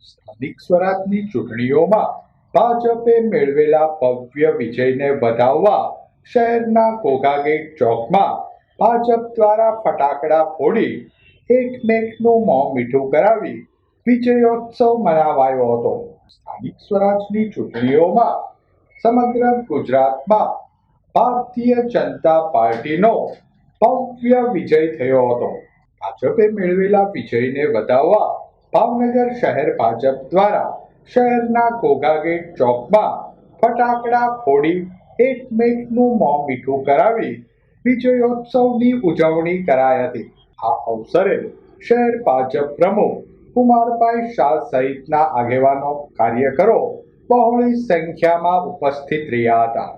સ્થાનિક સ્વરાજની ચૂંટણીઓમાં ભાજપે મેળવેલા ભવ્ય વિજયને વધાવવા શહેરના ઘોઘાગેટ ચોકમાં ભાજપ દ્વારા ફટાકડા ફોડી એકમેકનું મોં મીઠું કરાવી વિજયોત્સવ મનાવાયો હતો. સ્થાનિક સ્વરાજની ચૂંટણીઓમાં સમગ્ર ગુજરાતમાં ભારતીય જનતા પાર્ટીનો ભવ્ય વિજય થયો હતો. ભાજપે મેળવેલા વિજયને વધાવવા ભાવનગર શહેર ભાજપ દ્વારા શહેરના ઘોઘાગેટ ચોકમાં ફટાકડા ફોડી એકમેકનું મોં મીઠું કરાવી વિજયોત્સવની ઉજવણી કરાઈ હતી. આ અવસરે શહેર ભાજપ પ્રમુખ કુમારભાઈ શાહ સહિતના આગેવાનો, કાર્યકરો બહોળી સંખ્યામાં ઉપસ્થિત રહ્યા હતા.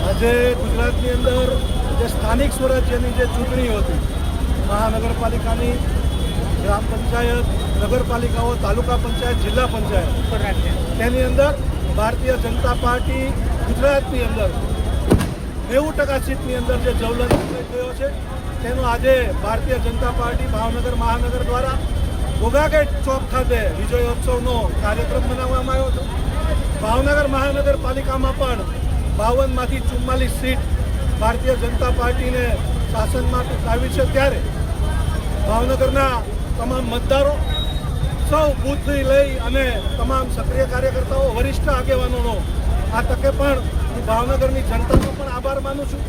આજે ગુજરાતની અંદર જે સ્થાનિક સ્વરાજ્યની જે ચૂંટણીઓ હતી, મહાનગરપાલિકાની, ગ્રામ પંચાયત, નગરપાલિકાઓ, તાલુકા પંચાયત, જિલ્લા પંચાયત, તેની અંદર ભારતીય જનતા પાર્ટી ગુજરાતની અંદર 90% સીટની અંદર જે જવલન થયો છે, તેનો આજે ભારતીય જનતા પાર્ટી ભાવનગર મહાનગર દ્વારા ઘોઘાગેટ ચોક ખાતે વિજયોત્સવનો કાર્યક્રમ મનાવવામાં આવ્યો હતો. ભાવનગર મહાનગરપાલિકામાં પણ 52માંથી 44 સીટ ભારતીય જનતા પાર્ટીને શાસનમાં આવી છે. ત્યારે ભાવનગરના તમામ મતદારો, સૌ બૂથથી લઈ અને તમામ સક્રિય કાર્યકર્તાઓ, વરિષ્ઠ આગેવાનોનો આ તકે પણ હું ભાવનગરની જનતાનો પણ આભાર માનું છું.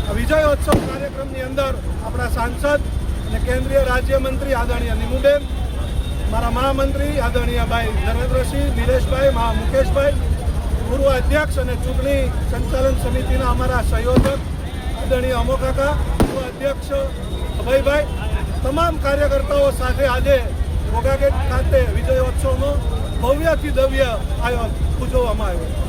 આ વિજયોત્સવ કાર્યક્રમની અંદર આપણા સાંસદ અને કેન્દ્રીય રાજ્યમંત્રી આદરણીય નીમુબેન, મારા મહામંત્રી આદરણીય ભાઈ નરેન્દ્રસિંહ, નિલેશભાઈ, મુકેશભાઈ, પૂર્વ અધ્યક્ષ અને ચૂંટણી સંચાલન સમિતિના અમારા સંયોજક આદરણીય અમોકાકા, પૂર્વ અધ્યક્ષ અભયભાઈ, તમામ કાર્યકર્તાઓ સાથે આજે ઘોઘાગેટ ખાતે વિજયોત્સવનો ભવ્યથી ભવ્ય આયોજન ઉજવવામાં આવ્યો.